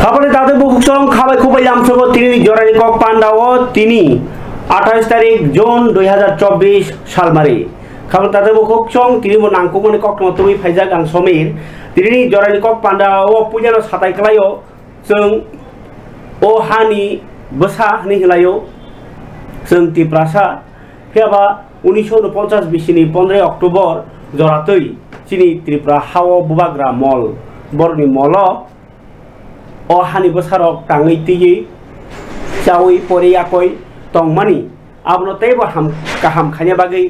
খাবারে তাদের বুকসং খাবাই খুবই আমসব তিনি জরানি কক পান্ডাও তিনি 28 তারিখ জুন 2024 সালমারি খাবার তাদের বুকসং তিনি নাংকুমনি কক নতুই ফাইজা গাং সমির তিনি জরানি কক পান্ডাও পুজানো সাতাই খালাयो जों ओ हानि बोसा हनि हिलायो जों तिप्रासा फेबा 1949 बिसिनि 15 अक्टोबर जरातै चिनि त्रिपुरा हाव बुबाग्रा मल बरनि मल ओ हानि बोसारक ताङै तियै चावै परियाकै तंमानि आबनो तैबो हाम खाने बागै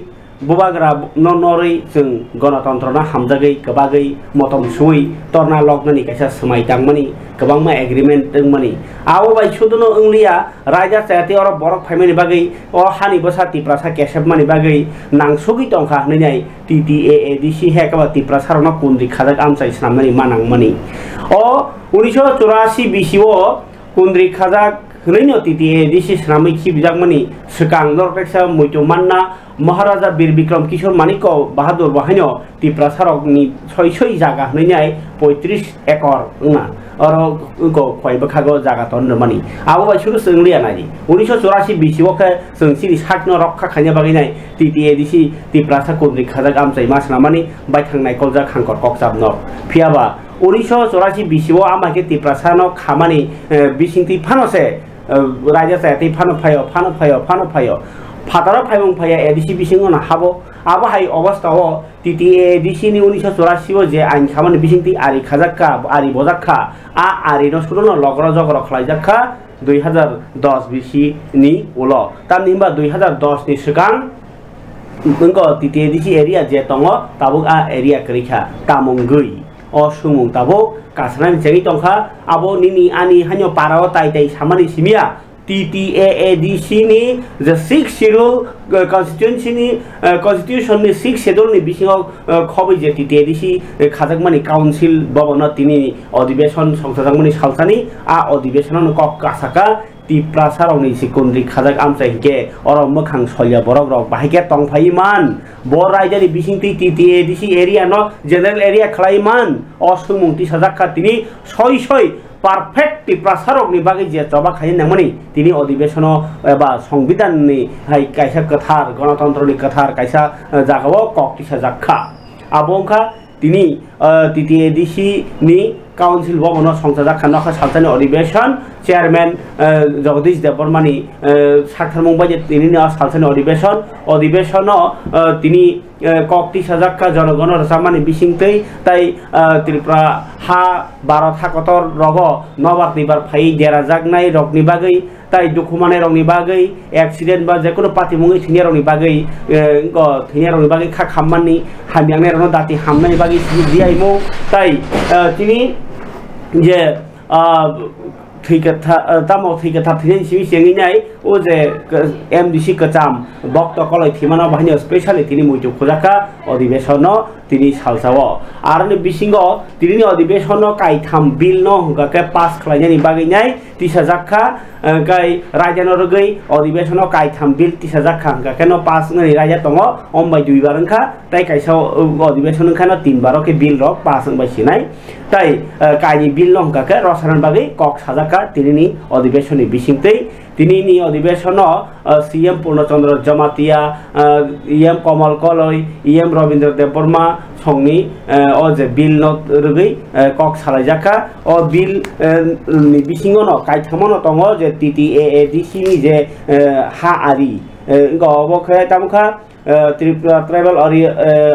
बुबाग्रा नरै जों गणतन्त्रना हामजागै गोबागै मतम सुई तरना लग्ननि कायसा समाय तांमानि गोबांमा एग्रीमेंट दंमानि आबो बाय सुदनो इंलिया राजा जाति और बरक फाइमानि बागै ओ हानि बोसा तिप्रासा केसेबमानि बागै नांसुगि तंखा हनैनाय TTAADC हेकबा तिप्रासारना कुन्द्रि खाजाक आमसाय सामनानि मानांमानि ओ 1984 बिसिओ कुन्द्रि खाजाक हनैनो TTAADC सामै खिबिजाकमानि सकां लरटेक्सा मुइतमानना महाराजा बीर विक्रम किशोर मानिक बाहादुर बाहायनो तिप्रासारकनि सय जागा हनैनाय 35 एकड़ ना और उनको खयबो खागो जागा तनमानि आबो बाय सुरु सोंलिया नायि 1984 बिसिओ के जोंसिनि साखनो रक्षा खायनो बागैनाय TTAADC तिप्रासा कुन्द्रि खाजाक आमसाय मासनामानि बायखांनाय कलजा खांकर कक्साबनो फियाबा 1984 बिसिओ आमाके तिप्रासानो खामानि बिसिंति फानोसे राजा जाति फानो फातारा फाइमं फाया ADC बिसिंग ना हाबो आबो हाय अवस्थाओ TTAADC नि 1984 जे आइन खामानि बिसिंति आरि खाजाक्का आरि बजाक्का आरि न सुरनो लगरा जगरा खलायजाक्का 2010 बिसि नि उलो तामनिबा 2010 नि सिगां नंगो TTAADC एरिया जे दङो ताबुक एरिया करिखा तामुंगै असुमुं ताबुक कासनानि जेङि तंखा आबो निनि आनि हान्यो पाराव ताइ सामानि सिमिया TTAADC नि the 6th schedule constitution नि 6th schedule नि बिसिङाव खबै जे TTAADC खाजाकमानि काउन्सिल भवन तिनि अधिवेशन संसदमानि सालसानि अधिवेशनन कक कासाका तिप्रासारनि सिकुन्द्रि खाजाक आमसायके और मोखां सलिया बरक रक बाहायके तंफायमान बर रायजानि बिसिंति TTAADC एरिया न जनरल एरिया खलायमान असुमुंति साजाक्का तिनि सय परफेक्ट तिप्रासारकनि बागै जे जबा खाय नामनि तिनि अधिवेशन एबा संविधाननि हाय कायसा कथार गणतन्त्रनि कथार कायसा जागाव कक्ति साजाक्का आबंखा तिनि TTAADC नि काउन्सिल भवन संसदा खानखा सालसानि अधिवेशन चेयरमैन जगदीश देवबर्मानि साक्षारमुं बायदि तिनि सालसानि अधिवेशन तिनि कक्ति साजाक्का जनगण रसामानि बिसिंतै ताई त्रिपुरा हा 12 थाकतर रग नबार निबार फाइ देरा जागनाय रगनि बागै ताई दुखुमानाय रगनि बागै एक्सिडेंट बा जेकुनु पातिमुङै थैनाय रगनि बागै खा खाममानि हामियांनाय रनो दाति हामनाय बागै दियाइमो ताई तिनि जे तामाव थैगथा थैनाय सिमि सेङिनाय ओ जे MDC कचाम बक्त कलय थिमाना बाहायनो स्पेशली तिनि मुइतु खोजाका अधिवेशन तिनि सालसाव आरनि बिसिंग तिनि अधिवेशन काइथाम बिल न हंगाके पास खलायनायनि बागैनाय तिसा जाखा गाय राजानो रगै अधिवेशन काइथाम बिल तिसा जाखा हंगाके न पास नै राजा दङ अमबाय दुइ बारंखा ताइ काइसा अधिवेशन खाना तीन बारके बिल र पास हंबाय सिनाय ताइ काइनि बिल न हंगाके रसायन बागै कक साजाका तिनि अधिवेशननि बिसिंतै तिनि अधिवेशन CM पूर्णचंद्र जमातिया EM कमल कलय EM रवीन्द्र देवबर्मा संनि जे बिल न रगै कक सालायजाका बिल नि बिसिङो न काइथामनो दङ जे TTAADC नि जे हा आरि गबखे तामखा Tripura Tribal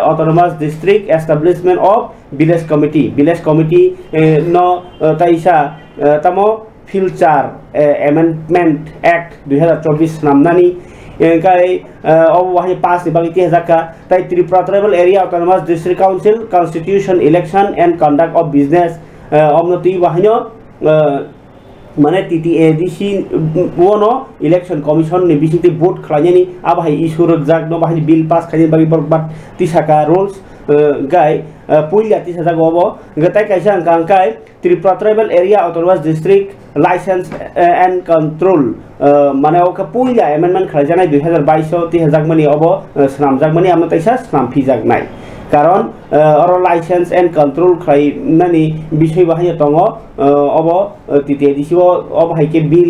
Autonomous District Establishment of Village Committee no taisa tamo Future Amendment Act 2024 namnani kai wahi pass ni bagi tihzaka tai Tripura Tribal Area Autonomous District Council Constitution Election and Conduct of Business omnoti wahino माने TTAADC wono election commission ni bisiti vote khlanyani abai issue rajak no bahai bill pass khani bagi bat tisaka rules gai puilya tisaka gobo gatai kaisa angkai Tripura Tribal Area Autonomous District License and Control माने ओका पुइला amendment खलायजानाय 2022 3000 मनि अबो स्नामजाक मनि आमनो तैसा स्नाम फिजाक नाय কারণ or licence and control খাইনানি বিষয় বাহাই দङ अब तिते दिसिबो अब हाइके बिल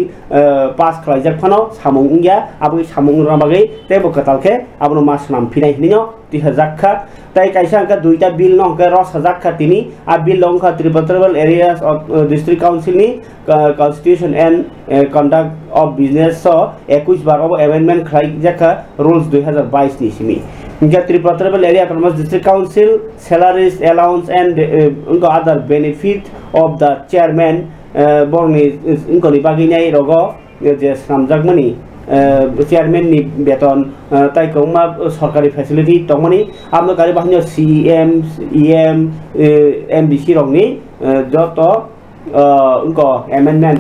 पास खालायजाक फानो सामुं इंगिया आबो सामुं राबागै तेबो कतालखे आबो मास नाम फिनाय हिनिनो 3000 ताई काइसा अंका दुईटा बिल न अंका 10000 तिनी आ बिल लंका tribal areas of district council नि constitution and conduct of business 21 बार अब अमेंडमेंट खालायजाका रूल्स 2022 नि सिमी इंका tribal area autonomous district council salaries allowance and उनको other benefit of the chairman बरनि इनको नि बागिनाय रगो जे सामजागमनि चेयरमैन नि बेतन ताइको मा सरकारी फैसिलिटी तमनि आमनो गारि बाहनो सीएम ईएम एमडीसी रंगनि जत उनको अमेंडमेंट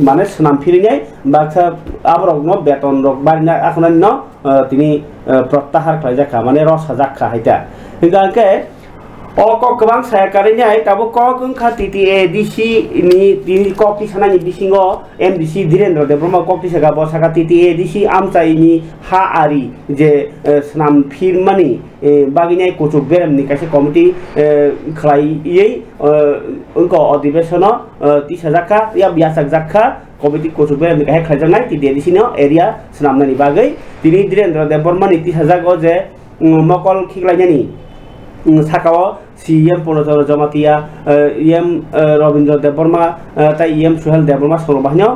माने सनाम फिरिनाय बाक्सा आबरगनो बेतन रग बारिना आखनानो तिनि प्रत्याहार खालायजाखा माने 10000 हाइता हिगाके अक गोबां सायकारिनाय ताबो कगंखा टीटीएडीसी नि तिनि कक्ति सानानि बिसिङो MDC Dhirendra Debbarma कक्ति saga बसाका TTADC आमचाइनि हा आरि जे सनाम फिरमानि बागिनाय कुचुक बेरमनि कासे कमिटि खलायै उनको अधिवेशन 30000 या 20000 कमिटि कुचुक बेरमनि काहे खलायजानाय टीटीएडीसी नो एरिया सनामनानि बागै तिनि धीरेन्द्र देब्रमानि 30000 ओ जे मकल खिगलायनानि साकाओ सीएम पूर्णचंद्र जमातिया एम रविंद्र देवबर्मा ताई एम सुहेल देवबर्मा सलबाहनो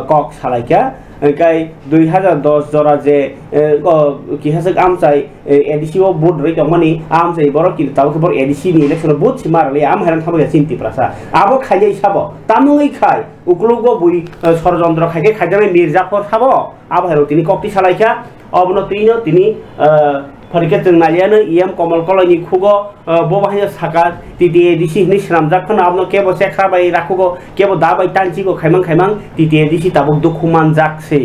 कक सालायका ओंखाय 2010 जरा जे किहासक आमचाय एडीसी ओ बुट रै दंमनि आमचाय बर कि ताबो बर एडीसी नि इलेक्शन बुट सिमारले आम हैरान थाबा चिंति प्रासा आबो खायजाय साबो तामुङै खाय उकलुगो बुई षड़यंत्र खायके खायजानाय मिर्जाफर साबो आबो हेरो तिनि कक्ति सालायका अबनो तिनि फरिके नालियानो ईएम कमल कलनि खुगो बोबाहाय साका टीटीएडीसी नि स्रामजाखन आबनो केबो सेखा बाय राखुगो केबो दाबाय टांचिगो खायमां टीटीएडीसी ताबुक दुखुमान जाकसे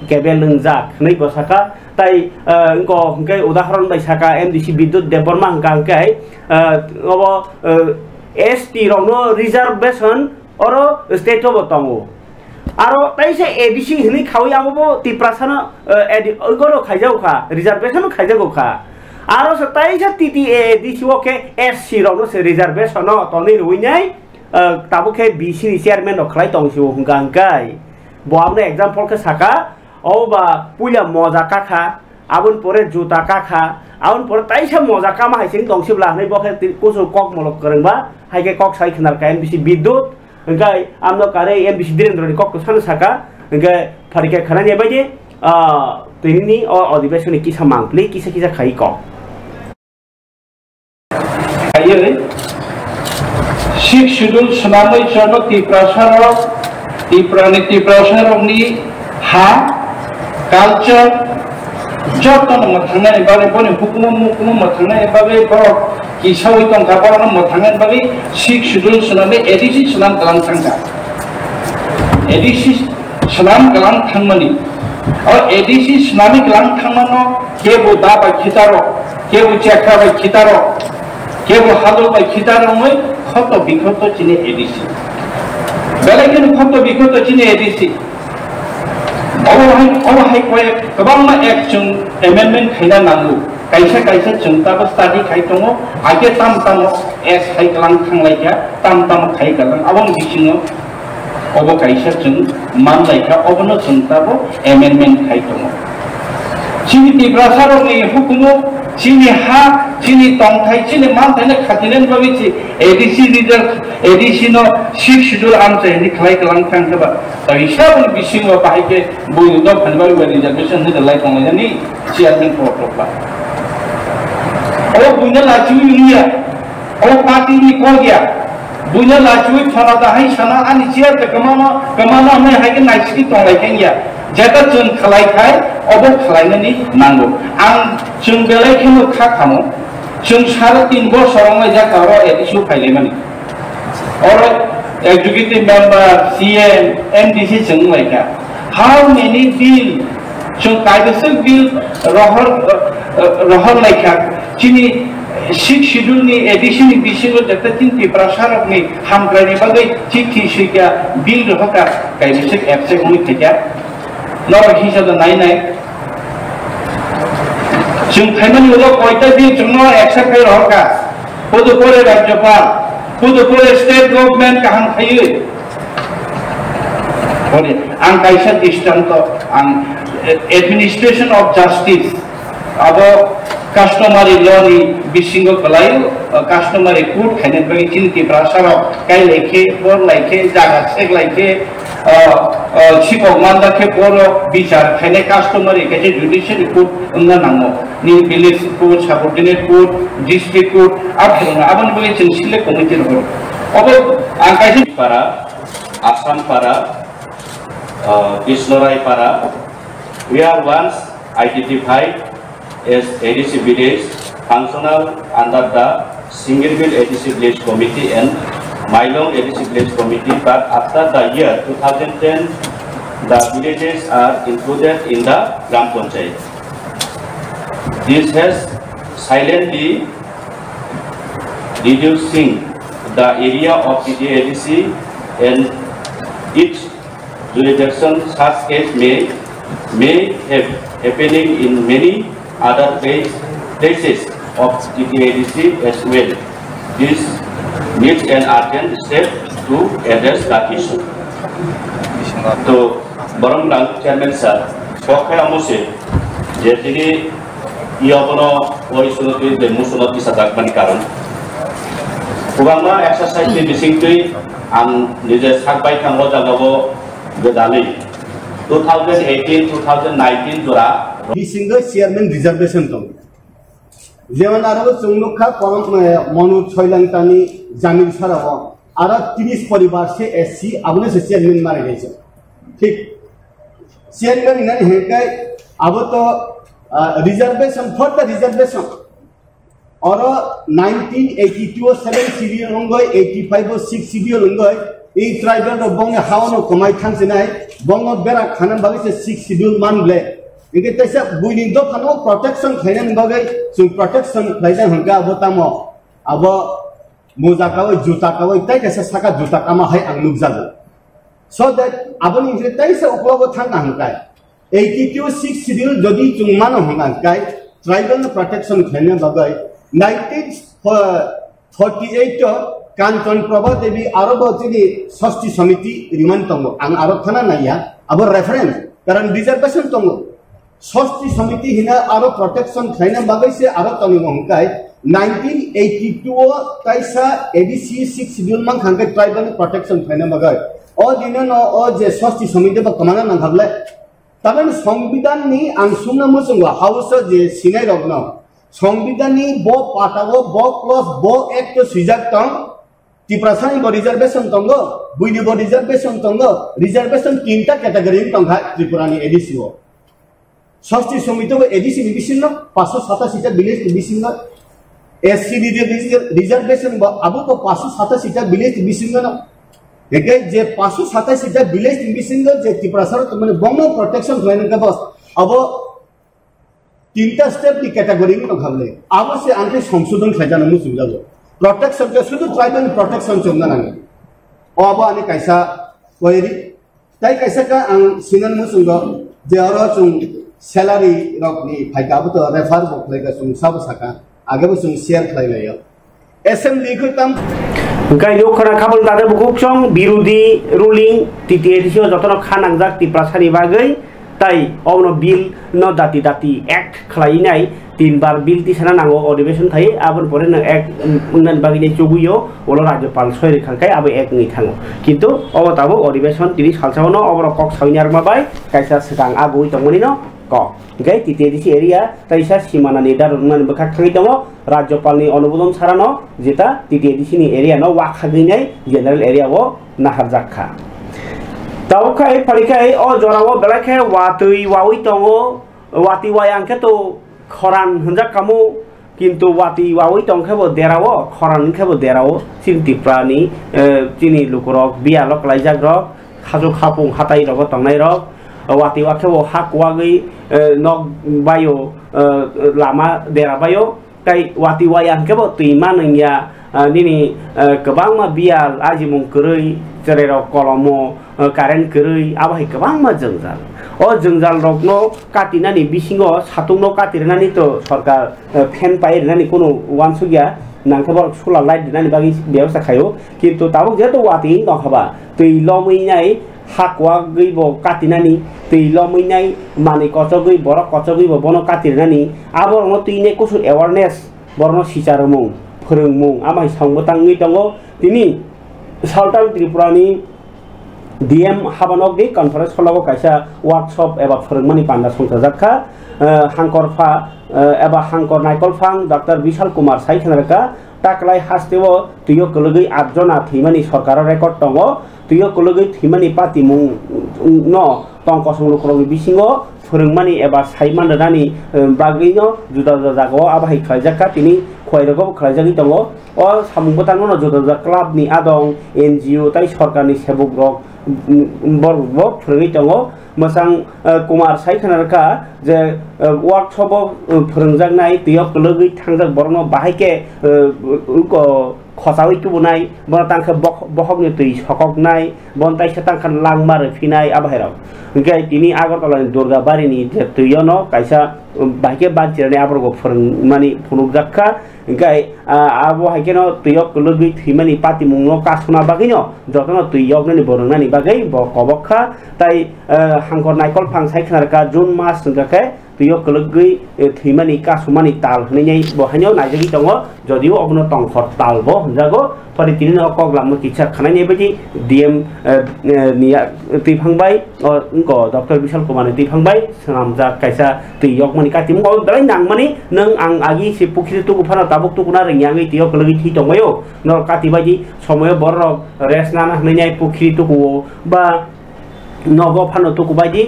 केबे लंजाक नै बसाका ताई इनको हंके उदाहरण बाय साका एमडीसी विद्युत देवबर्मा हंकाय अब एसटी रंनो रिजर्वेशन और स्टेट ऑफ तंगो आरो ताइसे एडीसी हिनि खावि आबो तिप्रासानो ओगरो खायजाउखा रिजर्वेशन खायजागौखा आरो ताइसे टीटीएडीसी ओके एससी रनो से रिजर्वेशन तनि रुइनाय ताबुके बीसी नि चेयरमैन खलाय तंसिउ हुंगांकाय बआमने एग्जांपल के साका औबा पुइला मजा काखा आबुन परे जुता काखा आउन पर ताइसे मजा कामा हाइसिं तंसिब्ला नै बखे कुसु कक मलक करंबा हाइके कक साइ खनार का एमबीसी विद्युत ओंखाय आमनो कारे एमबीसी धीरेन्द्रनि कक्को सानो साका ओंखाय फारिके खानानि बायदि तिनि अधिवेशननि किसा मांप्ले किसा खाइ क खायै सिक्स शेड्यूल सुनामै चनो तिप्रासारनि हा कल्चर जतन मथांनाय बारे बने हुकुम मथांनाय बारे बरक किसावै तंखा बरन मथांनाय बारे सिक्स शेड्यूल सुनामै एडीसी सुनाम गलां थांगा एडीसी सुनाम गलां थांमनि और एडीसी सुनामी गलां थांमनो केबो दाबा खितारो केबो चेखा बाय खितारो केबो हादो बाय खितारो मै खत बिखत चिने एडीसी बेलेगनि खत बिखत चिने एडीसी अबहाय कोय गोबां एक्शन अमेंडमेंट खायना नांगौ कायसा जोंताबो स्टाडी खाय दङ आगे ताम एस हाय गलां थांलायका ताम खाय गलां आबं बिसिङो अब कायसा जों मानलायका अबनो जोंताबो अमेंडमेंट खाय दङ चिनि तिब्रासारनि हुकुमो चिनि हा चिनि तंथाय चिनि मानथायना खाथिनेन बाबिछि एडीसी रिजर्व एडीसी नो सिक्स शेड्यूल आमचायनि खालाय गलां थांखोबा ताइसाबनि बिसिङो बाहायके बुयनो फानबाय रिजर्वेशन होदलाय दङनि चेयरमैन प्रटोकला ओ बुइना लाचुइनिया ओ पार्टीनि कलगिया बुइना लाचुइ फरादा हाय साना आनि चेयर कमाना नै हायके नाइसि तंलायखेनिया जेता जों खालायखाय अब खालायनानि नांगौ आं जों बेलायखेनो खाखामो जों 3.5 बोसोरावनो जाकारो एडीसी फाइलेमानि और एग्जीक्यूटिव मेंबर सीएम एमडीसी जों लायका हाउ मेनी बिल जों कायदेसो बिल रहर लायका चिनि सिक्स शेड्यूल नि एडीसी नि बिसिङो जेता चिन्ति प्रसारकनि हामग्रानि बागै चिठी सिका बिल रहका कायदेसो एपसे उनि थेका नर हिसाब नायनाय जों खायमानि उनाव कयटा दिन जोंनो एक्सेप्ट खाय रहका पुदुचेरी राज्यपाल पुदुचेरी स्टेट गवर्नमेंट काहां खायो बोले आं कायसा दृष्टान्त आं एडमिनिस्ट्रेशन ऑफ जस्टिस अब कस्टमरी लॉ नि बिसिंग गलायो कस्टमरी कोर्ट खायने बागै चिन्ति प्रासाराव काय लायखे पर लायखे जागा सेक लायखे सिपक मानदा के पर बिचार खायने कस्टमरी के जुडिशियरी कोर्ट उन्ना नांगो नि village court subordinate court district court आबन बागै जों सिलेक्ट कमिटि रहो अब आं कायसे पारा आसाम पारा Bisnorai Para, we are once identified as ADC village functional under the Single Bill ADC Village Committee and Mailong ADC Village Committee, but after the year 2010, the villages are included in the Gram Panchayat. This has silently reducing the area of the ADC and its jurisdiction. Such case may have happening in many other places of TTADC as well. This needs an urgent step to address that issue. So, Baranglang Chairman Sir, Sokai Amose, Jetini Iobono, Oisunoti, the Musunoti Sadakman Karan. Ugama exercise the distinctly and the Sakbai Kambo Godali 2018-2019 jora single chairman reservation to jeon aro chungmukha korom monu choilangtani jamil sarao aro 30 poribar se SC abone se chairman mare geche thik chairman ina hekai abo to reservation for the reservation oro 1982 7 serial ongoi 85 6 serial ongoi এই tribal বঙ্গে হাওনো কমাই থানছে নাই বঙ্গ Bera খানান বাগै 6 schedule মানলে ইকে তাইসা বুইনি দ খানো protection খাইনান বাগै जों protection খাইजा हंगा अबतामो अब मोजा कावै जुता कावै ताइ कासा साका जुता कामा हाय आं नुगजागो सो दैट आबनि इसे ताइसा उपलब्ध थांगा हंगाय 82 6 शिडिउल जदि जों मानो हंगाय ट्राइबल प्रटेक्शन खाइना बागै 1948 Kanton Prabha Devi Arabo Tini Sosti Samiti Riman Tongo and Arokana Naya our reference Karan reservation Tongo Sosti Samiti Hina Aro Protection China Bagase Arotoni Monkai 1982 Taisa ADC 6 Schedule Man Hanka Tribal Protection China Bagai or Dinano or the Sosti Samiti Bakamana and Havle Taman Sombidan ni and Suna Musunga House of the Sinai of now Sombidani Bo Patago Bo Close Bo Act Sujak Tong Tiprasani bo reservation tongo, buini bo reservation tongo, reservation tinta category tongha Tripurani edisio. Sosti somito edisi division no, paso sata sita village division no, SCD reservation bo abu to paso sata sita village division no. Eke je paso sata sita village division no je Tiprasar to mane bongo protection plan ka boss. Abo tinta step di category no tongha abo se anke samsudon khajana mu sujado. Protection ke sudu tribal protection chomna nang obo ani kaisa koiri tai kaisa ka ang sinan musungo je aro chung salary rok ni phaika bu to refer bok lega chung sab saka age bu chung share khlai layo assembly khutam gai yo khana khabal dade bukuk chong birudi ruling TTADC jotoro khanang jak Tiprasani bagai tai ono bill no dati act khlai nai तीन-बार bill तिसना नांगो अधिवेशन थायो आबन परे न एक उन्नयन बागिने चुगुयो ओलो राज्यपाल सयरि खांखाय आबो एक नि थाङो किन्तु अबताबो अधिवेशन 30 सालसावनो अबर कक साइनार माबाय कायसा सिगां आबुइ तंगनि न क gai TTADC एरिया ताइसा सीमाना नि दारुनन बखा थाङि दङ राज्यपालनि अनुमोदन सारानो जेता TTADC नि एरिया न वाखागैनाय जनरल एरिया वो नाहार जाखा तावखाय फरिखाय अ जरावो बेलाखाय वातै वावै दङ वाति वायांके तो खरान हंजा कामो किंतु वाति वावै तंखेबो देरावो खरान खेबो देरावो सिंतिप्रानि चिनि लुकरक बियालक लाइजाग्रक खाजु खापुं हाताइ रग तंनाय रक वाति वाखेबो हाकवागै नक बायो लामा देराबायो kai wati wayang ke bo tuima nengya nini kebang ma bial aji mung kerui cerero kolomo karen kerui abah kebang ma jenggal o jongjal rok no katinani bisingo satung no katirnani to sarkar fan pairnani kono wansugya nangkabor solar light dinani bagi ব্যবস্থা খায়ো কিন্তু তাও যেহেতু ওয়াতি নখাবা তুই লমইনাই হাকওয়া গইব কাটিনানি তুই লমইনাই মানে কচগই বড় কচগইব বন কাটিরনানি আবর ন তুইনে কুসু অ্যাওয়ারনেস বরন সিচারমু फोरोंमु आमाय सांबोतांनि दङ तिनि साउथार्न त्रिपुरानि डीएम हाबानगनि कनफारेन्स हलाव कायसा वर्कशॉप एबा फोरोंमानि पान्दा संसाजाखा हांकरफा एबा हांकर नायकलफां डॉक्टर विशाल कुमार साइखनारका टाकलाय हास्तेव तुयो कलगै 8 जना थैमानि सरकार रेकर्ड दङ तुयो कलगै थैमानि पार्टी मुं न टंकसंलु करगि बिसिङो फोरोंमानि एबा साइमानदानि बागैनो जुदा जुदा जागायाव आबाहाय खालायजाखा तिनि खयरगो खालायजागि दङ अ सामुंबोतानो जुदा जुदा क्लाबनि आदं एनजिओ ताइ सरकारनि सेबक रक बरबो फोरोंगि दङ मोजां कुमार साइखनारका जे वर्कशॉपआव फोरोंजानाय तुयो कलगै थांजाक बरनो बाहायके खसावै कुबनाय बन तांखा बहगनि तुइ सककनाय बन ताइसा तांखा लांमार फिनाय आबाहायराव ओंखाय तिनि आगरतलानि दुर्गाबारिनि जे तुयनो कायसा बाहायके बानचिरनि आबरगो फोरोंमानि फुनुकजाखा ओंखाय आबहायकेनो तुयो कलगै थैमानि पार्टी मुंनो कासुना बागैनो जतनो तुयगनि बरंनानि बागै बकबखा ताइ हांकर नायकल फां साइखनारका जुन मास संगाखे तुयो कलगै थैमानि कासुमानि ताल हनैनाय बहायनो नायजागि दङ जदिও अबनो टंखर तालबो हनजागो परितिनि अकगलामनो किछा खानायनि बायदि डीएम निया तैफांबाय उनको डॉक्टर विशाल कुमार तैफांबाय सामजा कायसा तुयगमनि कातिम दलाय नांमानि नों आं आगि से पुखिरि तुगु फाना ताबुक तुगुना रिङाङै तुयो कलगै थि दंबायो न काति बायदि समय बर रेस नाना हनैनाय पुखिरि तुगु बा नगो फानो तुगु बायदि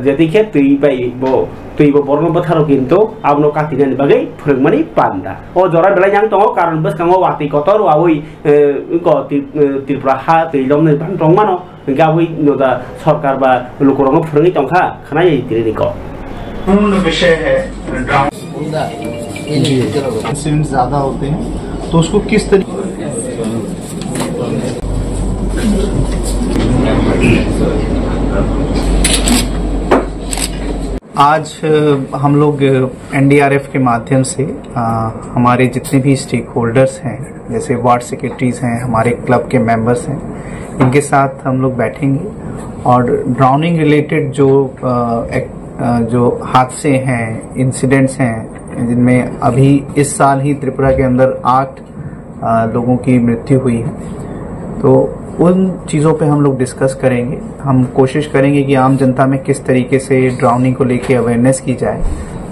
जेदिखे तुइबो बरनो बथारो किन्तु आबनो काटिनानि बागै फोरोंमानि पान्दा ओ जरा बेलाय नां दङ कारण बसकाङो वाति कतर आवै इको त्रिपुरा हा तैलमनि बान दंमानो गावै नदा सरकार बा लोकरंग फोरोंगि दंखा खानाय तिरिनिको पूर्ण विषय है इंसिडेंट ज्यादा होते हैं तो उसको किस तरीके आज हम लोग एनडीआरएफ के माध्यम से हमारे जितने भी स्टेक होल्डर्स हैं जैसे वार्ड सेक्रेटरीज हैं हमारे क्लब के मेंबर्स हैं इनके साथ हम लोग बैठेंगे और ड्राउनिंग रिलेटेड जो हादसे हैं इंसिडेंट्स हैं जिनमें अभी इस साल ही त्रिपुरा के अंदर 8 लोगों की मृत्यु हुई है तो उन चीज़ों पे हम लोग डिस्कस करेंगे हम कोशिश करेंगे कि आम जनता में किस तरीके से ड्राउनिंग को लेके अवेयरनेस की जाए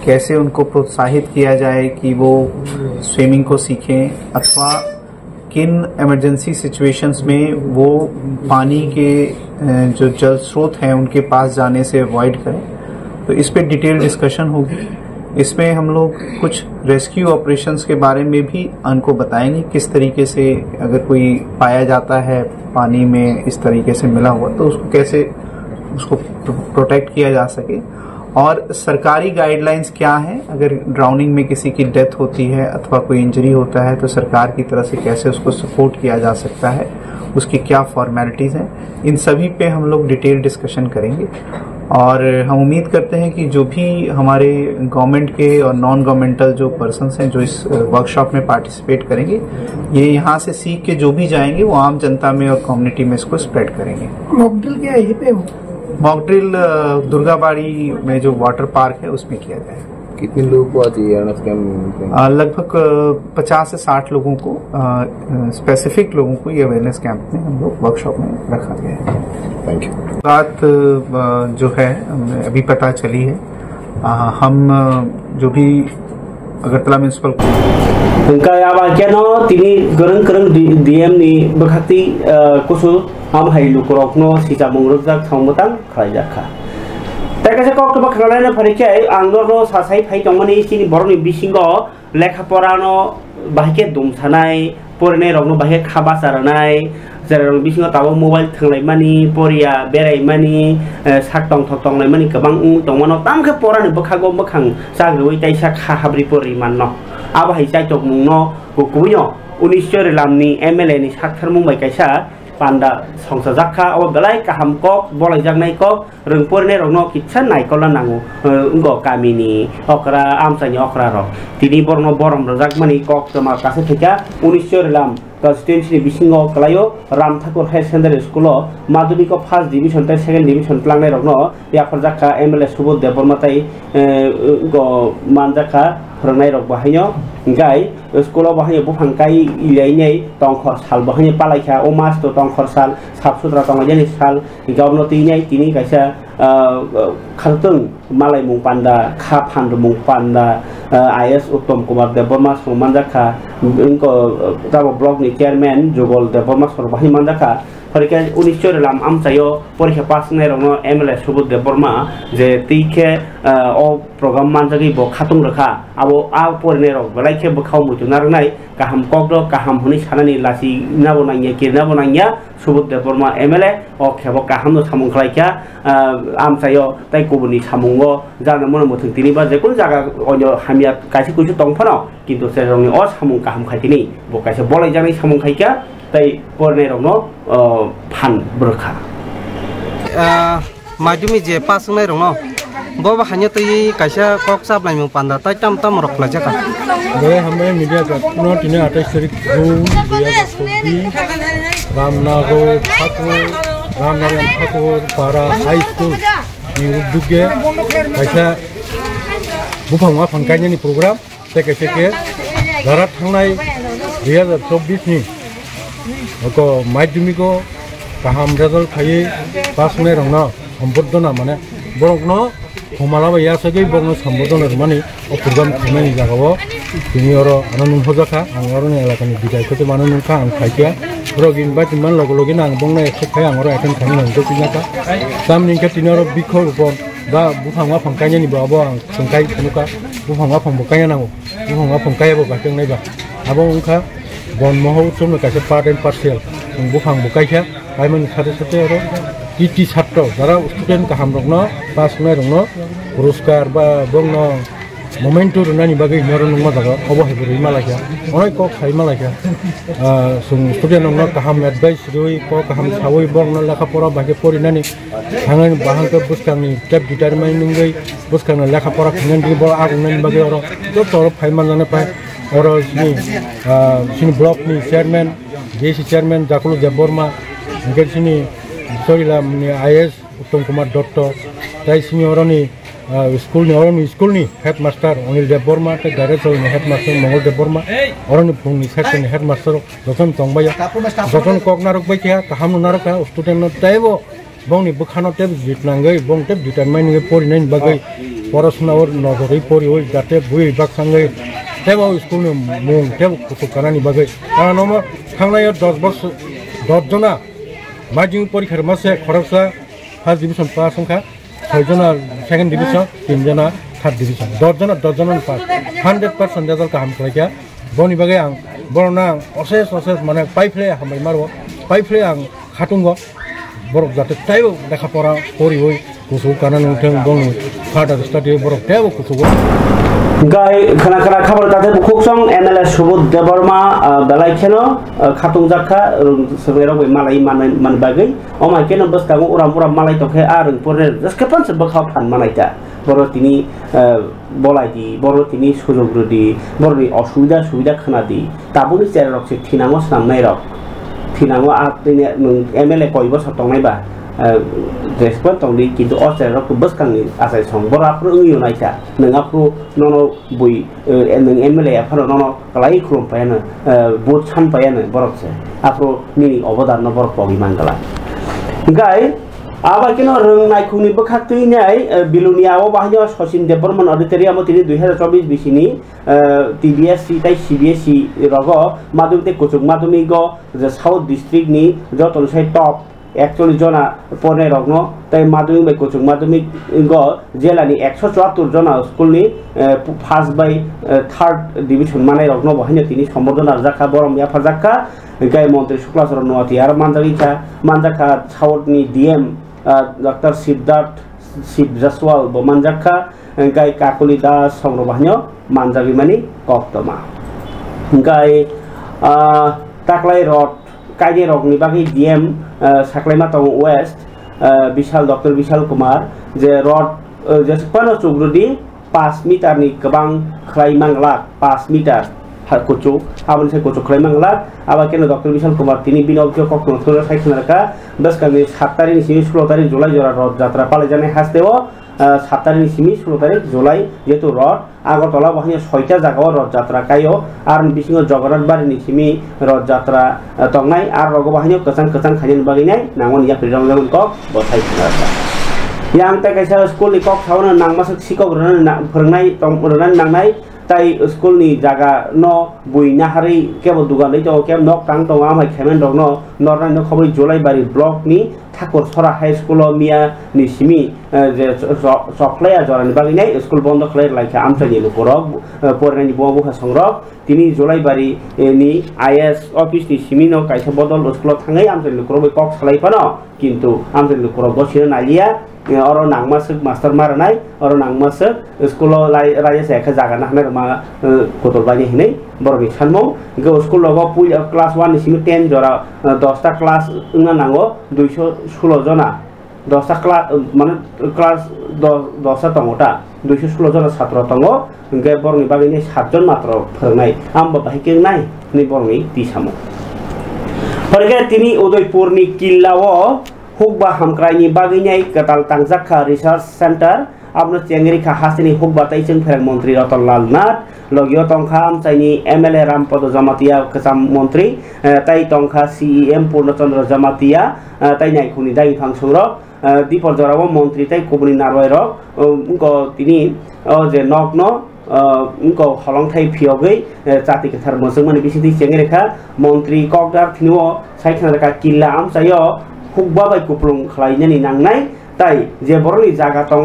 कैसे उनको प्रोत्साहित किया जाए कि वो स्विमिंग को सीखें अथवा किन इमरजेंसी सिचुएशंस में वो पानी के जो जल स्रोत हैं उनके पास जाने से अवॉइड करें तो इस पे डिटेल डिस्कशन होगी इसमें हम लोग कुछ रेस्क्यू ऑपरेशंस के बारे में भी उनको बताएंगे किस तरीके से अगर कोई पाया जाता है पानी में इस तरीके से मिला हुआ तो उसको कैसे उसको प्रोटेक्ट किया जा सके और सरकारी गाइडलाइंस क्या है अगर ड्राउनिंग में किसी की डेथ होती है अथवा कोई इंजरी होता है तो सरकार की तरफ से कैसे उसको सपोर्ट किया जा सकता है उसकी क्या फॉर्मेलिटीज हैं इन सभी पे हम लोग डिटेल डिस्कशन करेंगे और हम उम्मीद करते हैं कि जो भी हमारे गवर्नमेंट के और नॉन गवर्नमेंटल जो पर्सन्स हैं जो इस वर्कशॉप में पार्टिसिपेट करेंगे ये यहाँ से सीख के जो भी जाएंगे वो आम जनता में और कम्युनिटी में इसको स्प्रेड करेंगे मॉक ड्रिल क्या है ये पे मॉक ड्रिल दुर्गाबाड़ी में जो वाटर पार्क है उसमें किया जाएगा कितने लोगों को आज अवेयरनेस कैंप लगभग 50 से 60 लोगों को स्पेसिफिक लोगों को ये अवेयरनेस कैंप में हम लोग वर्कशॉप में रखा गया है थैंक यू बात जो है अभी पता चली है हम जो भी अगरतला म्युनिसिपल याबानो तिनी गोरों डीएम नि बखाती कुसु हम हाई लुकरकनो सिजा मंगरजाक थांबोतां खायजाखा ताकासे कक्टबा खालायना फरिखाय आंगनो सासाय फाइ दंमनि सिनि बरनि बिसिंगो लेखापरानो बाहायके दुमसानाय फरायनाय रंनो बाहाय खाबा जारानाय जेराव बिसिंगो ताबो मोबाइल थांलायमानि परिया बेरायमानि साकटं थकटंलायमानि गोबां दंमनो तामखे फरानो बखागो बखां जाग्रबै ताइसा खाहाब्रि परिमाननो आबाहाय जायतक मुंनो गुकुयो 19 लामनि एमएलए नि साक्थार मुंबाय कायसा panda songsa zakha o belai kaham kok bolai jangnai kok rung porne rong no kitchan nai kola nangu ngo kamini okra amsanya okra ro tini borno borom rajak mani kok tama kase theka 19 lam constituency bisingo kalayo ram thakur high secondary school madhuri ko first division tai second division plangnai rok no ya phorjakha mla subod deborma tai go manjakha phrangnai rok bahayo gai school bahayo buphang kai ilainai tongkhor sal bahayo palaikha o mas to tongkhor sal sabsutra tongjani sal gawno tinai tini kaisa khaltung malai mung panda kha phan mung panda is uttom kumar deborma manjakha ko tabo blog ni chairman jogol deborma sorbahi manjakha পরীক্ষা 19 লাম আমচাইও পরীক্ষা pass নাই রং MLA Subodh Debbarma যে তিকে ও programme মানজাগি ব খাতুং রখা আবো আ পরিনে রং বলাইকে বখাও মুতু নারনাই কাহাম কগদ কাহাম হনি সানানি lassi নাবো Naiya কিরনাবো Naiya Subodh Debbarma MLA ও খেব কাহাম সামুং খালাইকা আমচাইও তাই কুবনি সামুঙ্গ জানো মনে মথং তিনি বা যে কোন জায়গা অন্য হামিয়া কাছে কিছু তংফানো কিন্তু সে রংনি অ সামুং কাহাম খাইতিনি ব কাছে বলাই জানাই সামুং খাইকা তাই পরনে রং ফান বরখা মাধ্যমিক যে পাস নাই রং ববা হানি তুই কাইসা কক সাপ নাই মু পান্দা তাই টাম টাম রখলা জাকা বে हमरे मीडिया का 28 तारीख जून 2024 रामनगर ठाकुर पारा हाई स्कूल नि उद्योगे काइसा बुफांगा फंकायनि प्रोग्राम सेके धारा थांनाय 2024 नि को माध्यमिक गाहाम रेजल्ट खाई पास में रंग सम्बर्धना माने बरकनो हमालाबा यासगे बरनो सम्बर्धना माने प्रोग्राम खानाय जागाव तिनि अरो आनन्द होजाखा आं अरनि एलाकानि बिदायखौ मानो नोंखा आं खायखिया रगिन बा तिमान लगलगिन आं बंना एक्सेप्ट खाय आं अरो एटेन्ड खानि नंगौ तिनाका सामनिका तिनि अरो बिखौ उपन बा बुफांगा फंकायनि बाबो आं संकाय खनुका बुफांगा फंबकाया नांगौ बुफांगा फंकायाबो गाथोंनायबा आबो उनखा बन महोत्सव में कैसे पार्ट एंड पार्शियल बुफां बुकाइखा कायमन साथे साथे आरो टीटी छात्र जारा स्टूडेंट का हम रंगनो पास में रंगनो पुरस्कार बा बंगनो मोमेंटो रनानि बागै नरन नमा जागा अबहाय बरै मालाखा अनेक को खाय मालाखा सुं स्टूडेंट रंगनो का हम एडवाइस रोय को का हम सावै बंगनो लेखा परा बागे परिनानि थांनाय बाहांखो बुसखांनि टेप डिटारमाइनिं गै बुसखांनि लेखा परा खिनान दि बर आगुनानि बागै अरो तो तर फायमान जाने पाय और सिनी ब्लॉक नि चेयरमैन जेसी चेयरमैन जाकुलु देबबर्मा इनके सिनी सरिलाम नि आईएस उत्तम कुमार दत्त ताई सिनी अरनि स्कूल नि हेडमास्टर अनिल देबबर्मा ताई डायरेक्टर नि हेडमास्टर मंगल देबबर्मा अरनि फुंनि सेक्शन नि हेडमास्टर जतन तंबाया जतन ककनारक बायखिया काहाम नारका स्टूडेंट ताइबो बंनि बखानो टेब जितनांगै बं टेब डिटारमाइन परिनायनि बागै परासुना और नजरै परि होय जाते बुइ बाखसांगै तेबो स्कूल में मुंग तेबो कुछ करानी बागै कारण हम थांनाय 10 जना माध्यमिक परीक्षा मासे खरसा फर्स्ट डिविजन पास संख्या 6 जना सेकंड डिविजन 3 जना थर्ड डिविजन 10 जना पास 100% रिजल्ट का हम खालाया बनि बागै आं बरना असेस माने पाइफ्ले हामै मारो पाइफ्ले आं खाटुंगो बरक जाते ताइबो लेखा परा परि होय कुछ करानी उठें बंनि फार्दर स्टडी बरक तेबो कुछ गाय खाना खबर ताते बुखोक्सं एमएलए सुबोध देबबर्मा बेलाय खेनो खातुं जाखा सवेरो बै मालाय मान बागै अमाय केनो बस्तागो उराम मालाय तखे आर परने जसके पन्स बखा फान मानायता बर तिनी बलायदि बर तिनी सुजुगरुदि बरनि असुबिदा खानादि ताबुनि चेर रक्से थिनांगो सामनाय रक थिनांगो आ एमएलए कय बसर तंनायबा रेस्पॉन्स तंगि किन्तु अस्ट्रेलिया को बस कांनि आसाय सं बराफोर उयो नायता नङाफ्रो ननो बुइ नों एमएलए आफारो ननो कलाई खुलम पायानो बुट सान पायानो बरकसे आफ्रो निनि अवदान बरक पगि मांगला गाय आबाकिनो रोंनाय खुनि बखातैनाय बिलुनियाव बाहायो सचिन देबबर्मन अडिटोरियाम तिनि 2024 बिसिनि टीबीएससी ताइ सीबीएसई रगो माध्यमिक कुचुक माध्यमिक जे साउथ डिस्ट्रिक्ट नि जतनसाय टप 41 जना पढ़ने रग्नो ताई माध्यमिक बाय कोचिंग माध्यमिक गो जिल्लानि 174 जना स्कुलनि फर्स्ट बाय थर्ड डिविजन माने रग्नो बहायनो तिनि सम्बर्धना जाखा बरम याफा जाखा गाय मन्त्री शुक्लाचरण नवाती आरो मानजाखा साउथनि डीएम डॉक्टर सिद्धार्थ शिव जसवाल बमानजाखा गाय काकुली दास संग्र बहायनो मानजाबि मानि कक्तमा गाय ताकलाय rod kaje rokni bagi DM saklaima tong West Bishal Dr. Bishal Kumar je rod je sepano chugrudi 5 meter ni kebang khlaimang lak 5 meter kucuk abon se kucuk khlaimang lak aba keno Dr. Bishal Kumar tini binobjo kokno thora saikhnarka bas kami 7 tarik ni 16 tarik Julai jora rod jatra pale jane hastewo 7 tarik ni 16 tarik Julai jetu rod Agartala বাহিনী 6টা জায়গাও রথযাত্রা কাইও আর বিসিং জগন্নাথ বাড়ি ni simi Rathyatra তংনাই আর রগ বাহিনী কচাং কচাং খাইন বাগিনাই নাঙ্গন ইয়া freedom level cock বসাই খানারকা yang ta kaisa school ni kok thawana nangmasuk sikok rana phrangnai tong rana nangnai tai school ni jaga no buina hari kebo dugan dei to kem nok tang to amai khemen dog no norna no khobri Julai bari block ni ঠাকুর ছড়া high school মিয়া ni simi je soklaya jorani baginai school বন্ধ khলাই laika amsani lukorok porani bobu hasangrok tini Julai bari ni IS office ni simi no kaisa bodol school thangai amsani lukorok kok khlai pano kintu amsani lukorok bosira nalia oro nangmasuk master maranai oro nangmasuk school lai raja sekha jaga na hnar ma kotol bani hinai boroni sanmo go school logo pul class 1 ni simi 10 jora 10 ta class na nango 216 jona 10 ta class মানে class 10 ta tongota 216 jona ছাত্র tongo ge boroni bagini 7 jon matro phernai amba bahike nai ni boroni tisamo porge tini Udaipur ni killao Hukba hamkrai baginyai katal tangjakha research center abno chengri kha hasini hukba taiseng pherang mantri Ratanlal Nath logio tongkha amchaini MLA Rampodo Jamatia kasam mantri tai tongkha CEM Purnachandra Jamatia tai nai khuni dai phangsurok dipor jorabo mantri tai kubuni narwai rok ko tini je nokno उनको हलंथाई फियोगै जाति कथार मजमनि बिसिति चेंगरेखा मन्त्री ककदार थिनुओ साइखनारका किल्ला आमचायो हुकबा bye कुप्लुं खलायनानि नांनाय ताई जे बरनि जागा दङ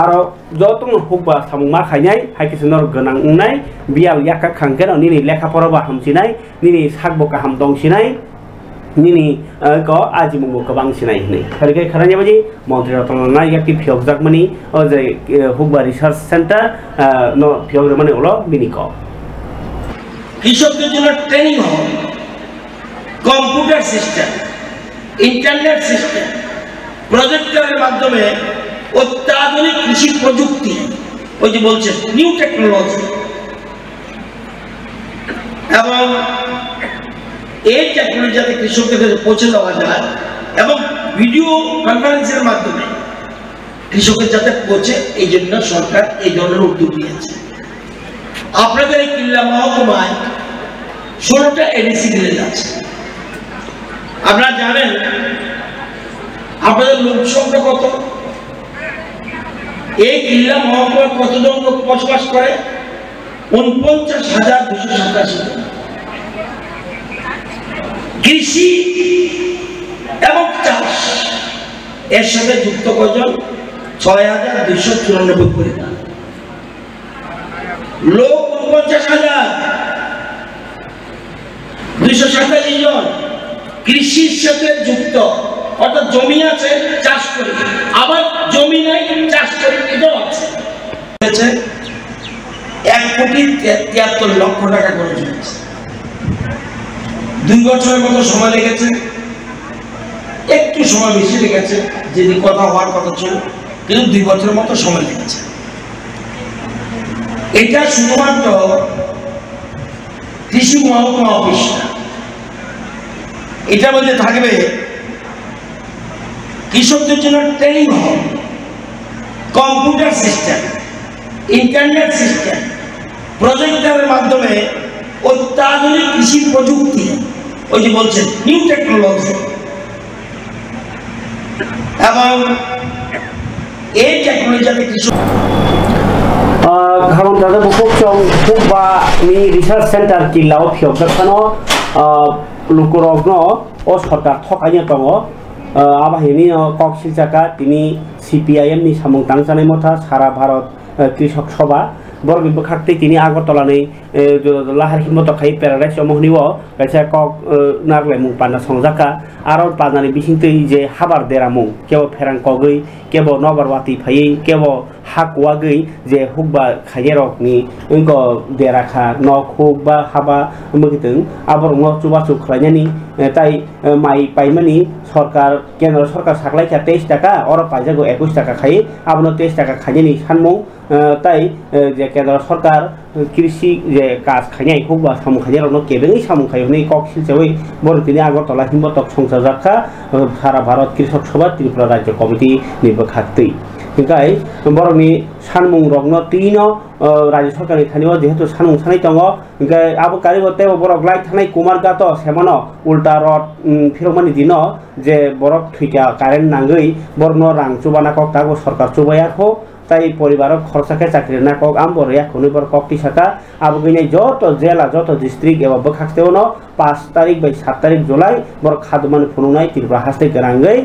आरो जतुं हुकबा सामुमा खायनाय हाइकेसनर गोनां उनाय बियाव याका खांकेन निनि लेखा फराबा हामसिनाय निनि साकबका हाम दंसिनाय निनि को आजिमुगो गोबां सिनाय हनै फरगे खरानि बादि मन्त्री रतनलाल याकि फियगजाकमानि ओ जे हुकबा रिसार्च सेंटर नो फियगरमानि उलो बिनिको কৃষকদের জন্য ট্রেনিং হবে কম্পিউটার সিস্টেম ইন্টারনেট সিস্টেম প্রজেক্টরের মাধ্যমে অত্যাধুনিক কৃষি প্রযুক্তি ওই যে বলছে নিউ টেকনোলজি এবং এই টেকনোলজি যাতে কৃষকদের কাছে পৌঁছে দেওয়া যায় এবং ভিডিও কনফারেন্সের মাধ্যমে কৃষকের যাতে পৌঁছে এই জন্য সরকার এই ধরনের উদ্যোগ নিয়েছে আপনাদের এই কিল্লা মহকুমায় 16টা এডিসি ভিলেজ আছে আপনারা জানেন আপনাদের লোক সংখ্যা কত এই কিল্লা মহকুমায় কতজন লোক বসবাস করে 49,287 জন কৃষি এবং চাষ এর সাথে যুক্ত কজন 6,294 পরিবার লোক 49,287 জন কৃষির সাথে যুক্ত অর্থাৎ জমি আছে চাষ করে আবার জমি নাই চাষ করে এটাও আছে 1,73 লক্ষ টাকা খরচ হয়েছে 2 বছরের মতো সময় লেগেছে একটু সময় বেশি লেগেছে যদি কথা হওয়ার কথা ছিল কিন্তু 2 বছরের মতো সময় লেগেছে এটা শুধুমাত্র কৃষি মহকুমা অফিস এটার মধ্যে থাকবে কৃষকদের জন্য ট্রেনিং হবে কম্পিউটার সিস্টেম ইন্টারনেট সিস্টেম প্রজেক্টরের মাধ্যমে অত্যাধুনিক কৃষি প্রযুক্তি ওই যে বলছে নিউ টেকনোলজি এবং এই টেকনোলজি যাতে কৃষক Karon tadi buku cong hukba ni research center kilau fiok sakano lukurogno os hotak thokanya tongo aba hini kok siljaka tini CPIM ni samung tangsanai motha sara Bharat Krishok Sabha borgi bkhakte tini Agartala ni lahar himmoto khai paradise mohniwo kaisa kok narle mung panna songjaka aro panani bisingtei je habar deramung kebo pherang kogoi kebo nobarwati phai kebo हाकवागै जे हुकबा खायरकनि उनको देराखा नक hook बा हाबा मगितों आबरंग चुबाचु खलायनानि ताई माइ पाइमानि सरकार केन्द्र सरकार साखलायखा 23 टाका और पाइजागो 21 टाका खायो आबनो 23 टाका खायनानि सानमु ताई जे केन्द्र सरकार कृषि जे काज खायनाय हुकबा सामु खायरनो केबेङै सामु खायनि कक सिलसेवै बरतिनि आगरतला हिमबतक संसार जाखा सारा भारत कृषक सभा त्रिपुरा राज्य कमिटि निबो खाक्तै इंकाय बरनि सानमुं रगनो तीनो राज्य सरकारनि थानियाव जेहेतु सानमुं सानाय दङ इंकाय आबो कारिबते बरक लाइ थानाय कुमारगात सेमानो उल्टा रड फिरमानि दिनो जे बरक थैका कारेन्ट नांगै बरनो रां चुबाना कक तागो सरकार चुबायाखो ताई परिवारक खरसाके चाकरि ना कक आम बरया खनि बर ककटी साका आबो गइनाय जत जेला जत डिस्ट्रिक्ट एबा बखाक्तेवनो 5 तारिख बै 7 तारिख जुलाई बर खादमान फुनुनाय त्रिपुरा हास्ते गरांगै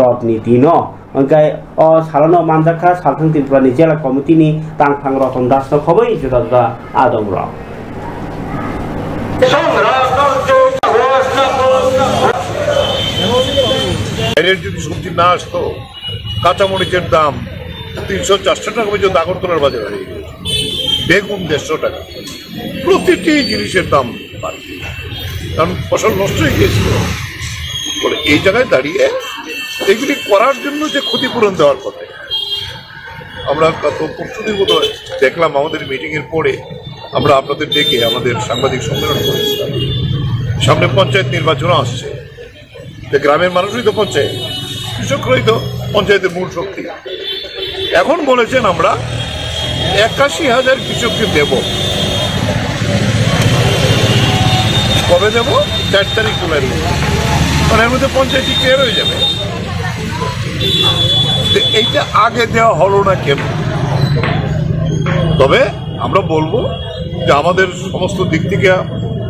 रडनि दिनो ओंखाय अ सालनो मानजाखा सालथां त्रिपुरानि जिल्ला कमिटिनि तांफां रतन दासनो खबै जुदा जुदा आदम र এর যদি সবজি না আসতো কাঁচামরিচের দাম 300-400 টাকা পর্যন্ত আগরতলার বাজারে হয়ে গেছে বেগুন 150 টাকা প্রতিটি জিনিসের দাম বাড়ছে কারণ ফসল নষ্ট হয়ে গিয়েছিল বলে এই জায়গায় দাঁড়িয়ে এগুলি করার জন্য যে ক্ষতিপূরণ দেওয়ার কথা আমরা গত পরশুদিন মতো দেখলাম আমাদের মিটিং এর পরে আমরা আপনাদের ডেকে আমাদের সাংবাদিক সম্মেলন করেছিলাম সামনে পঞ্চায়েত নির্বাচনও আসছে গ্রামের মানুষই তো পঞ্চায়েত কৃষকরাই তো পঞ্চায়েতের মূল শক্তি এখন বলেছেন আমরা ৮১,০০০ কৃষককে দেব কবে দেব ৪ তারিখ জুলাই মানে এর মধ্যে পঞ্চায়েতই ক্লিয়ার হয়ে যাবে এইটা আগে দেওয়া হলো না কেন তবে আমরা বলবো যে আমাদের সমস্ত দিক থেকে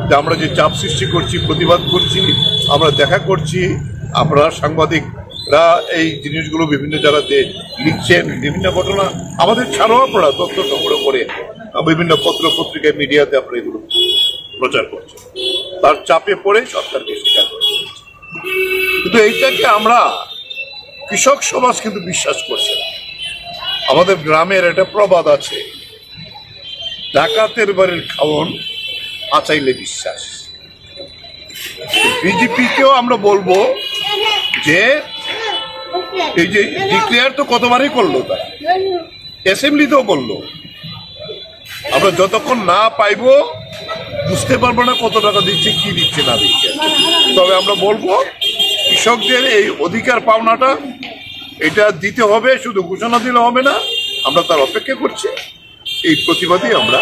যে আমরা যে চাপ সৃষ্টি করছি প্রতিবাদ করছি আমরা দেখা করছি আপনারা সাংবাদিকরা এই জিনিসগুলো বিভিন্ন জায়গাতে লিখছেন বিভিন্ন ঘটনা আমাদের ছাড়াও আপনারা তথ্য সংগ্রহ করে বিভিন্ন পত্র পত্রিকায় মিডিয়াতে আপনারা এগুলো প্রচার করছেন তার চাপে পড়ে সরকারকে স্বীকার করছে কিন্তু এইটাকে আমরা কৃষক সমাজ কিন্তু বিশ্বাস করছে আমাদের গ্রামের একটা প্রবাদ আছে ডাকাতের বাড়ির খাওয়ন আচাইলে বিশ্বাস বিজেপিকেও আমরা বলবো যে এই যে ডিক্লেয়ার তো কতবারই করলো তারা অ্যাসেম্বলিতেও করলো আমরা যতক্ষণ না পাইবো বুঝতে পারবো না কত টাকা দিচ্ছে কি দিচ্ছে না দিচ্ছে তবে আমরা বলবো কৃষকদের এই অধিকার পাওনাটা এটা দিতে হবে শুধু ঘোষণা দিলে হবে না আমরা তার অপেক্ষা করছি এই প্রতিবাদে আমরা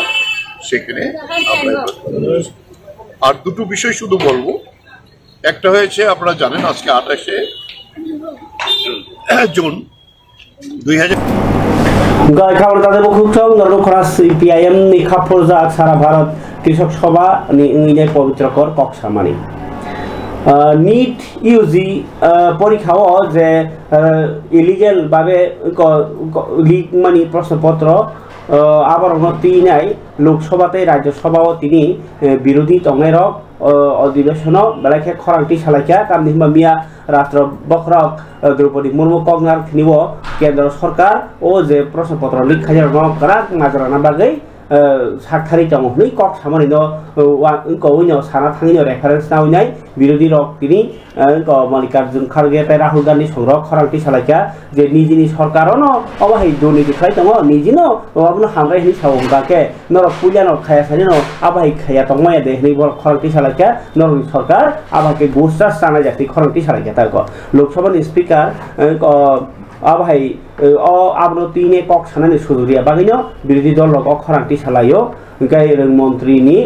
সেখানে আর দুটো বিষয় শুধু বলবো একটা হয়েছে আপনারা জানেন আজকে 28শে জুন 2000 गाय खबर तादे बखुक्थं नरनो खरा सीपीआईएम नि खाफरजा सारा भारत कृषक सभा नि इंगिने पवित्रकर कक्षामानि नीट यूजी परीक्षाओ जे इलिगेल भावे लिक मानि प्रश्नपत्र आबार तीनाय लोकसभाते राज्यसभाओ तिनि बिरोधी तंगेरक अधिवेशन बेलाखे खरांथि सालायखा कामनिमा मिया राष्ट्र बखरक द्रौपदी मुर्मु कगनार खिनिबो केंद्र सरकार ओ जे प्रश्नपत्र लिक खाजार न करा माजराना बागै साथारि तंगनि कक सामरिनो उनको साना थांगिनो रेफारेंस नावनाय बिरोधी रक तिनि मल्लिकार्जुन खड़गे ताई राहुल गांधी संग्रह खरांथि सालायखा जे निजिनि सरकारनो अबाहाय दुर्नीति खाय दङ निजिनो अबनो हामराय हिनि सावगाके नर पुलियानो खाया सानिनो अबाहाय खाया तंगमाया देहनि बर खरांथि सालायखा नरनि सरकार अबाके गोस्तास जाना जाति खरांथि सालायखा ताको लोकसभानि स्पीकर अबाहाय आबनो तीने कक सानानि सुजुरिया बागैनो बिरोधी दल रक खरांथि सालायो गाय मंत्रीनि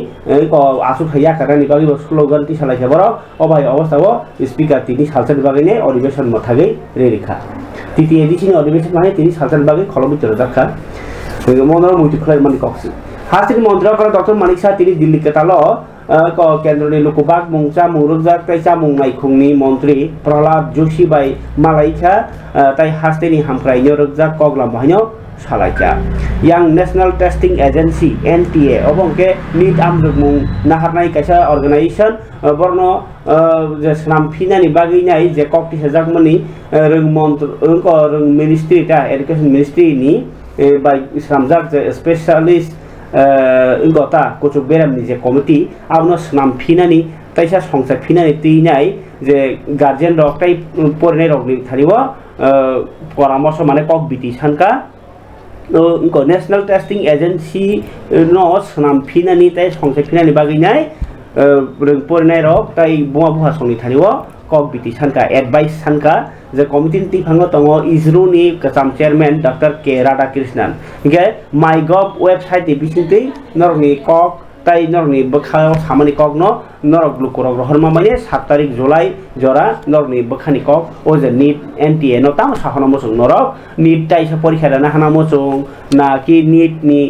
आसु थाया कारानि बागै स्लोगान ति सालायखा बर अबाहाय अवस्थाओ स्पीकर तिनि सालचन बागैने अधिवेशन मथागै रेरिखा तिति एदिसिनि अधिवेशन माने तिनि सालचन बागै खलबितर जाखा मनर मुति खलाय मानि कक्सि हासिन मन्त्री डॉक्टर मानिक शाह तिनि दिल्ली केतालो केन्द्रनि लोकबाग मुंचा मुरुगजाक तैसा मुंनायखुंनि मंत्री प्रहलाद जोशी बाय मालायखा ताई हास्तेनि हामफ्रायनो रगजाक कगला बाहायनो सालायखा यां नेशनल टेस्टिंग एजेंसी NTA अबंके नीट आमरुगमुं नाहारनाय कायसा अर्गानाइजेशन बरनो जे सामफिनानि बागैनाय जे कक्ति हजाकमनि रों मिनिस्ट्रि ता एडुकेशन मिनिस्ट्रिनि बाय सामजाक जे स्पेशलिस्ट गता कुचुक बेरामनि जे कमिटि आवनो स्नाम फिनानि ताइसा संसार फिनानि तीनाय जे गार्जियन रक ताइ परने रकनि थारिबो परामर्श माने कक बिटि सानका उनको नेशनल टेस्टिंग एजेंसी नो स्नाम फिनानि ताइ संसार फिनानि बागिनाय परने रक ताइ बुआ बुहा संनि थारिबो कक बिटि सानका एडवाइस सानका जे कमिटि तिफांगो दङ इजरुनि कसाम चेयरमैन डॉक्टर के राधाकृष्णन के माइगव वेबसाइट नि बिसिंति नरनि कक ताइ नरनि बखायाव सामानि कक न नरक ग्लुकोरक रहरमा माने 7 तारिख जुलाई जरा नरनि बखानि कक ओ जे नीट एनटीए न ताम साहना मोसुं नरक नीट ताइसा परीक्षा दाना हाना मोसुं ना कि नीट नि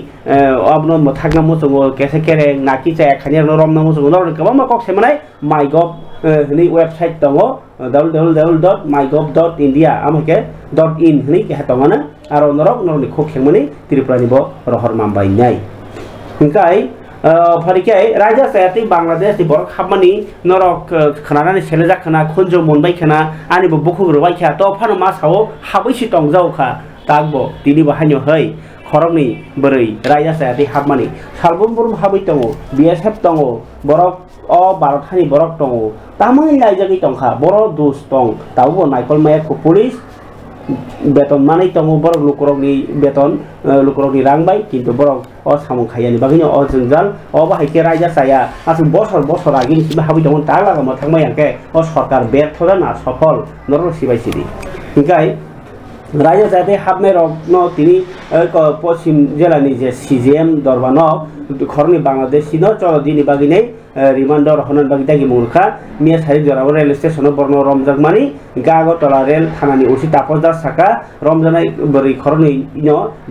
अबनो मथागना मोसुं केसे केरे ना कि जाय खानि रमना मोसुं नरनि गोबां कक सेमानाय माइगव नि वेबसाइट दङ www.mygov.india amake .in hni ke hatongana aro norok norni khok khengmani त्रिपुरानि bo rohor mambai nai hingkai pharikai raja sayati bangladesh ni borok habmani norok khanani selejak khana khonjo monbai khana ani bo bukhug rbai kha to phano ma sao habaisi tongjau kha tagbo tini bo hanyo hei khorokni borei raja sayati habmani salbonburum habai tongo bsf tongo borok o bharothani borok tongo tamai laijagi tongkha boro dos tong taubo naikol maya ko police beton manai tongo borok lukurokni beton lukurokni rangbai kintu borok o samung khayani bagino o jungjal o bahaike raja saya asul bosor bosor agini siba habi tongo talaga mathangmai angke o sarkar berthoda na sofol norok sibai sidi hingkai राजा जाते हाबने रकनो तिनी पश्चिम जिल्लानि जे CJM दरबानो खरनि बांग्लादेशी न चलो दिनि बागिनै remand रहनन बागि दागि मुरखा मिया सारि जराव rail station बर्नो रमजागमानि गागतला rail थानानि उसी तापसदास साका रमजानाय बरि खरनि न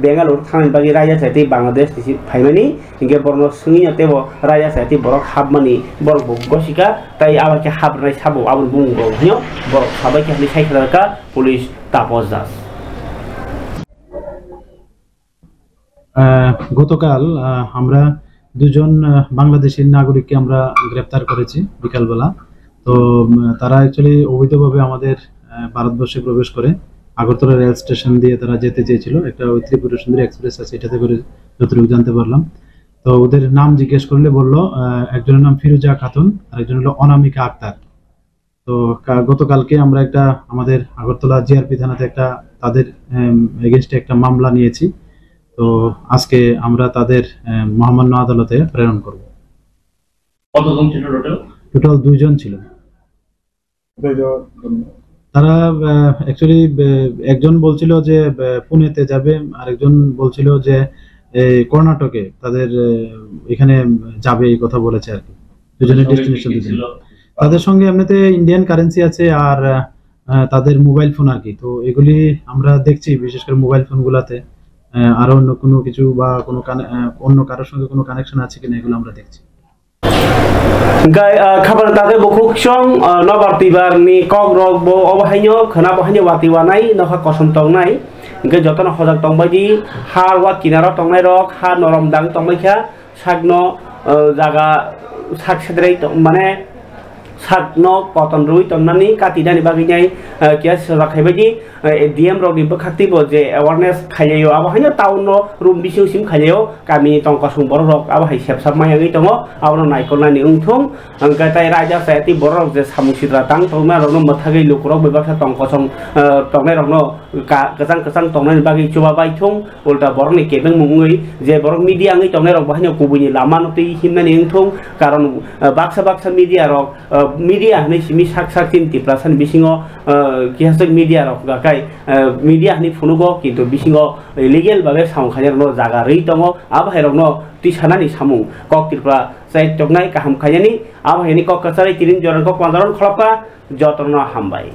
बेंगालुरु थानानि बागि राजा जाते बांग्लादेश तिसि फाइमानि इंगे बर्नो सुङि तेबो राजा जाते बरक हाबमानि बरक गसिका ताइ आबाके हाबनाय साबो आबुन बुंगो हयो बरक साबायके हनि साइखलाका पुलिस तापसदास গতকাল আমরা দুজন বাংলাদেশী নাগরিককে আমরা গ্রেফতার করেছি বিকালবেলা তো তারা অ্যাকচুয়ালি অবৈধভাবে আমাদের ভারতবর্ষে প্রবেশ করে আগরতলা রেল স্টেশন দিয়ে তারা যেতে চেয়েছিল একটা ত্রিপুরা সুন্দরী এক্সপ্রেস আছে এটাতে করে যতটুকু জানতে পারলাম তো ওদের নাম জিজ্ঞেস করলে বলল একজনের নাম ফিরোজা খাতুন আর একজন হলো অনামিকা আক্তার তো গতকালকে আমরা একটা আমাদের আগরতলা জিআরপি থানাতে একটা তাদের এগেইনস্টে একটা মামলা নিয়েছি তো আজকে আমরা তাদের মহামান্য আদালতে প্রেরণ করব কতজন ছিল টোটাল দুইজন ছিল তারা অ্যাকচুয়ালি একজন বলছিল যে পুনেতে যাবে আর একজন বলছিল যে কর্ণাটকে তাদের এখানে যাবে এই কথা বলেছে আর কি দুজনের ডেস্টিনেশন দিয়েছিল তাদের সঙ্গে এমনিতে ইন্ডিয়ান কারেন্সি আছে আর তাদের মোবাইল ফোন আর কি তো এগুলি আমরা দেখছি বিশেষ করে মোবাইল ফোনগুলোতে আর অন্য কোনো কিছু বা কোনো অন্য কারোর সঙ্গে কোনো কানেকশন আছে কিনা এগুলো আমরা দেখছি গাই খাবার তাতে বকুকসং নবারতিবারনি কক রক বো অবহাইনো খনা বহাইনো ওয়াতিওয়ানাই নখা কসম তংনাই গে যতন হজাক তংবাইদি হার ওয়া কিনারা তংনাই রক হা নরম দাং তংবাইখা সাগনো জায়গা সাক সেদ্রাই মানে सागनो कटन रुई तन्नानि काटिनानि बागिनाय केस राखायबायदि डीएम रकनि बखाक्तिबो जे अवेयारनेस खाययो आबहायनो टाउन रुम बिसिम खाययो गामि टंकासुं बर रक आबहाय सेबसाब मायागै दङ आवनो नायकलनानि उंथुं अंगाताय राजा सायति बर रक जे सामुसिद्रा तां तौमा रकनो मथागै लुकुरक बेबाखा टंकासं टंनाय रकनो गजां गजां टंनानि बागै चुबा बायथुं उल्टा बरनि केबें मुङै जे बर मिडिया ngै टंनाय रक बाहायनो कुबुनि लामा नतै हिमनानि उंथुं कारण बाक्सा बाक्सा मिडिया रक media ni simi sak sak tin tiprasan bisingo kihasek media rok gakai media ni funugo kintu bisingo illegal babe samkhajar no jaga rei tongo abhai rok no tisanani samung kok tipra sai toknai kaham khayani abhai ni kok kasari tirin joran kok pandaron khlapa jotorna hambai